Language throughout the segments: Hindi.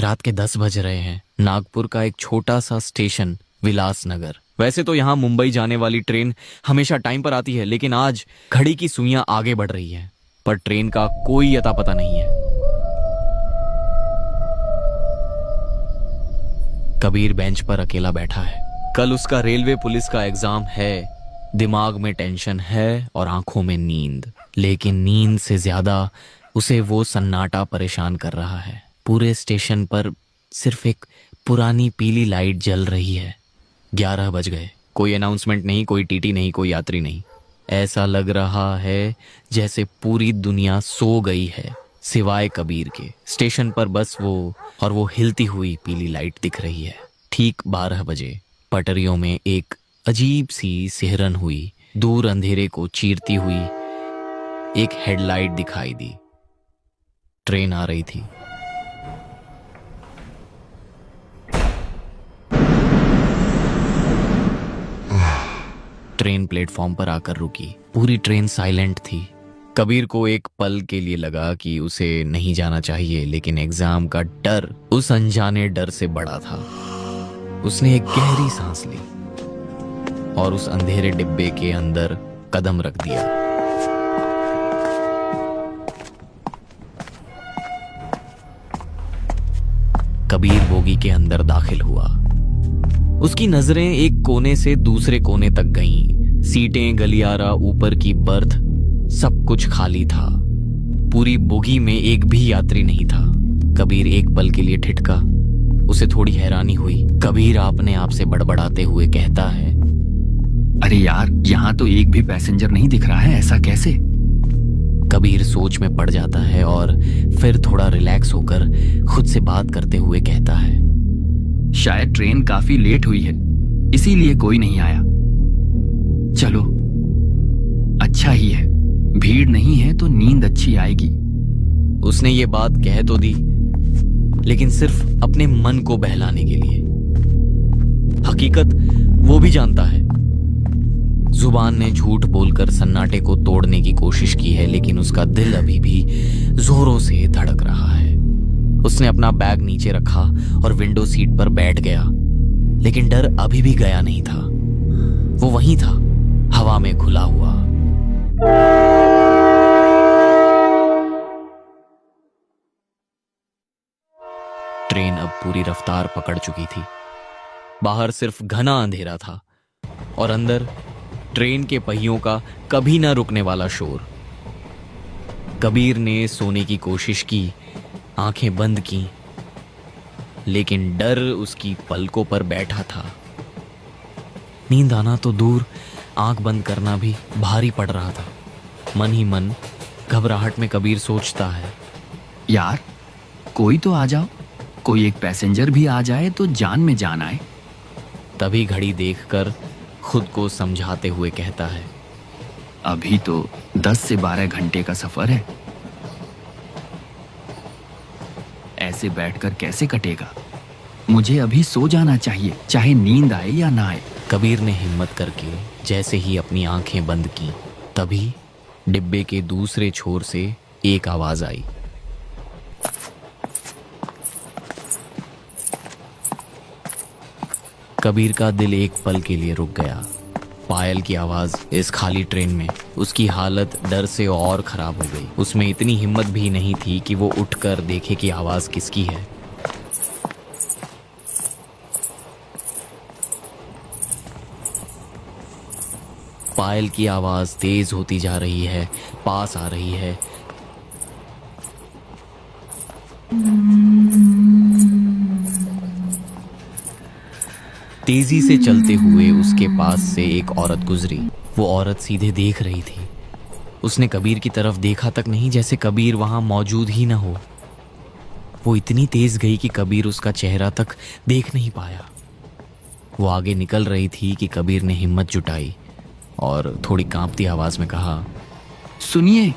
रात के 10 बज रहे हैं। नागपुर का एक छोटा सा स्टेशन विलासनगर। वैसे तो यहाँ मुंबई जाने वाली ट्रेन हमेशा टाइम पर आती है, लेकिन आज घड़ी की सुइयां आगे बढ़ रही हैं, पर ट्रेन का कोई अता पता नहीं है। कबीर बेंच पर अकेला बैठा है। कल उसका रेलवे पुलिस का एग्जाम है। दिमाग में टेंशन है और आंखों में नींद, लेकिन नींद से ज्यादा उसे वो सन्नाटा परेशान कर रहा है। पूरे स्टेशन पर सिर्फ एक पुरानी पीली लाइट जल रही है। 11 बज गए। कोई अनाउंसमेंट नहीं, कोई टीटी नहीं, कोई यात्री नहीं। ऐसा लग रहा है जैसे पूरी दुनिया सो गई है सिवाय कबीर के। स्टेशन पर बस वो और वो हिलती हुई पीली लाइट दिख रही है। ठीक 12 बजे पटरियों में एक अजीब सी सिहरन हुई। दूर अंधेरे को चीरती हुई एक हेडलाइट दिखाई दी। ट्रेन आ रही थी। ट्रेन प्लेटफॉर्म पर आकर रुकी। पूरी ट्रेन साइलेंट थी। कबीर को एक पल के लिए लगा कि उसे नहीं जाना चाहिए, लेकिन एग्जाम का डर उस अनजाने डर से बड़ा था। उसने एक गहरी सांस ली और उस अंधेरे डिब्बे के अंदर कदम रख दिया। कबीर बोगी के अंदर दाखिल हुआ। उसकी नजरें एक कोने से दूसरे कोने तक गईं। सीटें, गलियारा, ऊपर की बर्थ, सब कुछ खाली था। पूरी बोगी में एक भी यात्री नहीं था। कबीर एक पल के लिए ठिठका। उसे थोड़ी हैरानी हुई। कबीर अपने आप से बड़बड़ाते हुए कहता है, अरे यार, यहाँ तो एक भी पैसेंजर नहीं दिख रहा है, ऐसा कैसे? कबीर सोच में पड़ जाता है और फिर थोड़ा रिलैक्स होकर खुद से बात करते हुए कहता है, शायद ट्रेन काफी लेट हुई है, इसीलिए कोई नहीं आया। चलो, अच्छा ही है, भीड़ नहीं है तो नींद अच्छी आएगी। उसने ये बात कह तो दी, लेकिन सिर्फ अपने मन को बहलाने के लिए। हकीकत वो भी जानता है। जुबान ने झूठ बोलकर सन्नाटे को तोड़ने की कोशिश की है, लेकिन उसका दिल अभी भी जोरों से धड़क रहा है। उसने अपना बैग नीचे रखा और विंडो सीट पर बैठ गया, लेकिन डर अभी भी गया नहीं था। वो वहीं था, हवा में खुला हुआ। ट्रेन अब पूरी रफ्तार पकड़ चुकी थी। बाहर सिर्फ घना अंधेरा था और अंदर ट्रेन के पहियों का कभी ना रुकने वाला शोर। कबीर ने सोने की कोशिश की, आंखें बंद की, लेकिन डर उसकी पलकों पर बैठा था। नींद आना तो दूर, आंख बंद करना भी भारी पड़ रहा था। मन ही मन घबराहट में कबीर सोचता है, यार, कोई तो आ जाओ, कोई एक पैसेंजर भी आ जाए तो जान में जान आए। तभी घड़ी देखकर खुद को समझाते हुए कहता है, अभी तो 10 से 12 घंटे का सफर है, ऐसे बैठकर कैसे कटेगा? मुझे अभी सो जाना चाहिए, चाहे नींद आए या ना आए। कबीर ने हिम्मत करके जैसे ही अपनी आंखें बंद की, तभी डिब्बे के दूसरे छोर से एक आवाज आई। कबीर का दिल एक पल के लिए रुक गया। पायल की आवाज इस खाली ट्रेन में। उसकी हालत डर से और खराब हो गई। उसमें इतनी हिम्मत भी नहीं थी कि वो उठकर देखे कि आवाज किसकी है। पायल की आवाज तेज होती जा रही है, पास आ रही है। तेजी से चलते हुए उसके पास से एक औरत गुजरी। वो औरत सीधे देख रही थी। उसने कबीर की तरफ देखा तक नहीं, जैसे कबीर वहां मौजूद ही ना हो। वो इतनी तेज गई कि कबीर उसका चेहरा तक देख नहीं पाया। वो आगे निकल रही थी कि कबीर ने हिम्मत जुटाई और थोड़ी कांपती आवाज में कहा, सुनिए।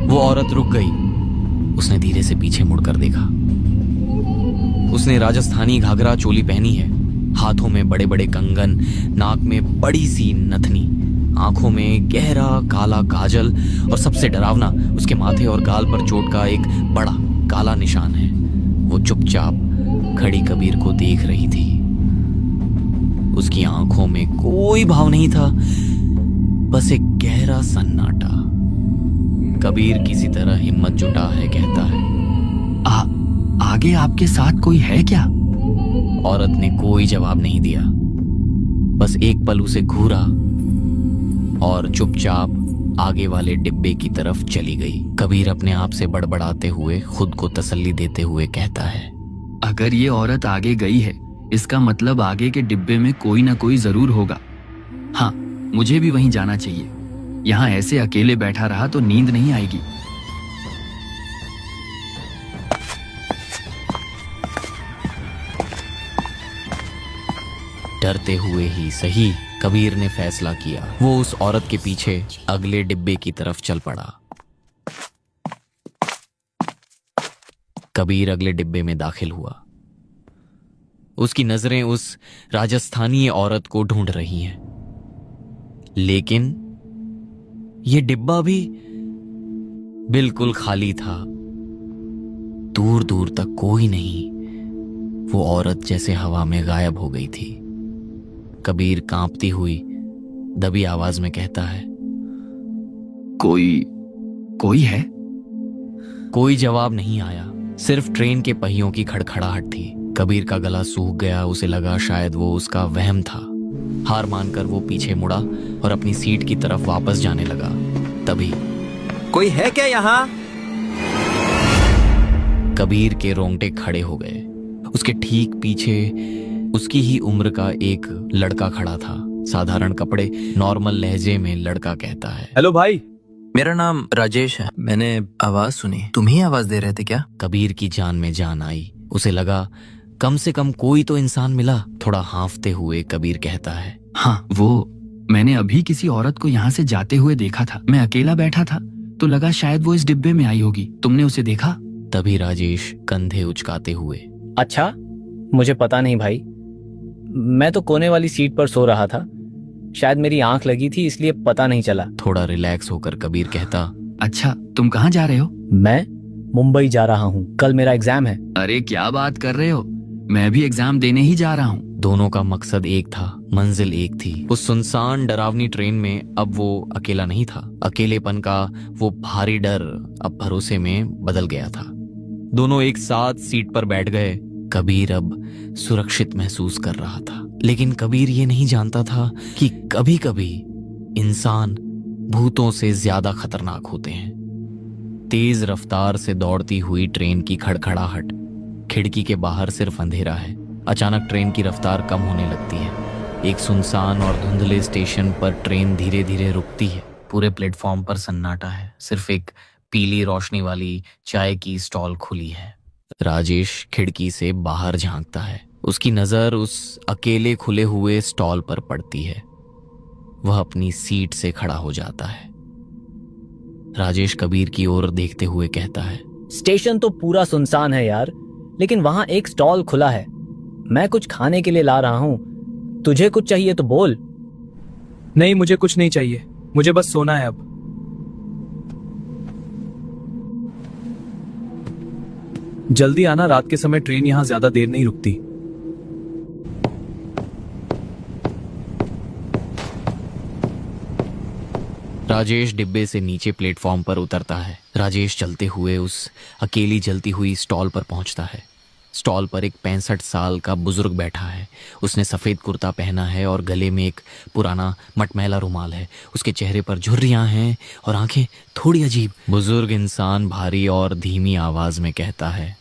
वो औरत रुक गई। उसने धीरे से पीछे मुड़कर देखा। उसने राजस्थानी घाघरा चोली पहनी है, हाथों में बड़े बड़े कंगन, नाक में बड़ी सी नथनी, आंखों में गहरा काला काजल और सबसे डरावना, उसके माथे और गाल पर चोट का एक बड़ा काला निशान है। वो चुपचाप खड़ी कबीर को देख रही थी। उसकी आंखों में कोई भाव नहीं था, बस एक गहरा सन्नाटा। कबीर किसी तरह हिम्मत जुटा है, कहता है, आगे आपके साथ कोई है क्या? औरत ने कोई जवाब नहीं दिया, बस एक पल उसे घूरा और चुपचाप आगे वाले डिब्बे की तरफ चली गई। कबीर अपने आप से बड़बड़ाते हुए खुद को तसल्ली देते हुए कहता है, अगर ये औरत आगे गई है, इसका मतलब आगे के डिब्बे में कोई ना कोई जरूर होगा। हाँ, मुझे भी वहीं जाना चाहिए। यहाँ ऐसे अकेले बैठा रहा तो नींद नहीं आएगी। डरते हुए ही सही, कबीर ने फैसला किया। वो उस औरत के पीछे अगले डिब्बे की तरफ चल पड़ा। कबीर अगले डिब्बे में दाखिल हुआ। उसकी नजरें उस राजस्थानी औरत को ढूंढ रही हैं, लेकिन यह डिब्बा भी बिल्कुल खाली था। दूर दूर तक कोई नहीं। वो औरत जैसे हवा में गायब हो गई थी। कबीर कांपती हुई दबी आवाज में कहता है, कोई है? कोई जवाब नहीं आया, सिर्फ ट्रेन के पहियों की खड़खड़ाहट थी। कबीर का गला सूख गया। उसे लगा शायद वो उसका वहम था। हार मानकर वो पीछे मुड़ा और अपनी सीट की तरफ वापस जाने लगा। तभी कोई है क्या यहाँ? कबीर के रोंगटे खड़े हो गए। उसके ठीक पीछे उसकी ही उम्र का एक लड़का खड़ा था। साधारण कपड़े, नॉर्मल लहजे में लड़का कहता है, हेलो भाई। मेरा नाम राजेश है। मैंने आवाज सुनी, तुम ही आवाज दे रहे थे क्या? कबीर की जान में जान आई। उसे लगा कम से कम कोई तो इंसान मिला। थोड़ा हांफते हुए कबीर कहता है, हाँ, वो मैंने अभी किसी औरत को यहाँ से जाते हुए देखा था। मैं अकेला बैठा था तो लगा शायद वो इस डिब्बे में आई होगी। तुमने उसे देखा? तभी राजेश कंधे उचकाते हुए, अच्छा, मुझे पता नहीं भाई। मैं तो कोने वाली सीट पर सो रहा था। शायद मेरी आंख लगी थी, इसलिए पता नहीं चला। थोड़ा रिलैक्स होकर कबीर कहता, अच्छा, तुम कहाँ जा रहे हो? मैं मुंबई जा रहा हूँ, कल मेरा एग्जाम है। अरे क्या बात कर रहे हो, मैं भी एग्जाम देने ही जा रहा हूँ। दोनों का मकसद एक था, मंजिल एक थी। उस सुनसान डरावनी ट्रेन में अब वो अकेला नहीं था। अकेलेपन का वो भारी डर अब भरोसे में बदल गया था। दोनों एक साथ सीट पर बैठ गए। कबीर अब सुरक्षित महसूस कर रहा था, लेकिन कबीर ये नहीं जानता था कि कभी कभी इंसान भूतों से ज्यादा खतरनाक होते हैं। तेज रफ्तार से दौड़ती हुई ट्रेन की खड़खड़ाहट, खिड़की के बाहर सिर्फ अंधेरा है। अचानक ट्रेन की रफ्तार कम होने लगती है। एक सुनसान और धुंधले स्टेशन पर ट्रेन धीरे धीरे रुकती है। पूरे प्लेटफॉर्म पर सन्नाटा है। सिर्फ एक पीली रोशनी वाली चाय की स्टॉल खुली है। राजेश खिड़की से बाहर झांकता है। उसकी नजर उस अकेले खुले हुए स्टॉल पर पड़ती है। वह अपनी सीट से खड़ा हो जाता है। राजेश कबीर की ओर देखते हुए कहता है, स्टेशन तो पूरा सुनसान है यार, लेकिन वहाँ एक स्टॉल खुला है। मैं कुछ खाने के लिए ला रहा हूँ। तुझे कुछ चाहिए तो बोल। नहीं, मुझे कुछ नहीं चाहिए, मुझे बस सोना है अब। जल्दी आना, रात के समय ट्रेन यहाँ ज्यादा देर नहीं रुकती। राजेश डिब्बे से नीचे प्लेटफॉर्म पर उतरता है। राजेश चलते हुए उस अकेली जलती हुई स्टॉल पर पहुंचता है। स्टॉल पर एक 65 साल का बुजुर्ग बैठा है। उसने सफेद कुर्ता पहना है और गले में एक पुराना मटमैला रुमाल है। उसके चेहरे पर झुर्रियां हैं और आंखें थोड़ी अजीब। बुजुर्ग इंसान भारी और धीमी आवाज में कहता है,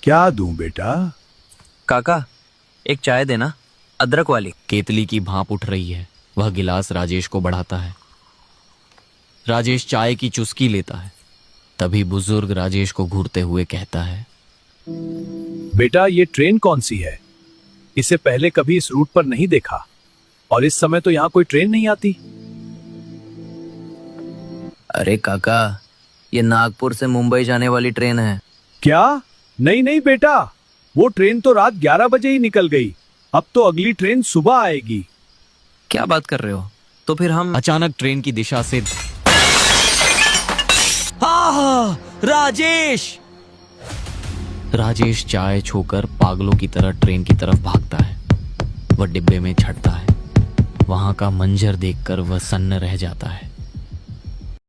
क्या दूं बेटा? काका, एक चाय देना, अदरक वाली। केतली की भाप उठ रही है। वह गिलास राजेश को बढ़ाता है। राजेश चाय की चुस्की लेता है। तभी बुजुर्ग राजेश को घूरते हुए कहता है, बेटा, ये ट्रेन कौन सी है? इसे पहले कभी इस रूट पर नहीं देखा, और इस समय तो यहाँ कोई ट्रेन नहीं आती। अरे काका, ये नागपुर से मुंबई जाने वाली ट्रेन है। क्या? नहीं नहीं बेटा, वो ट्रेन तो रात 11 बजे ही निकल गई। अब तो अगली ट्रेन सुबह आएगी। क्या बात कर रहे हो? तो फिर हम अचानक ट्रेन की दिशा से राजेश! राजेश चाय छोकर पागलों की तरह ट्रेन की तरफ भागता है। वह डिब्बे में चढ़ता है। वहां का मंजर देखकर वह सन्न रह जाता है।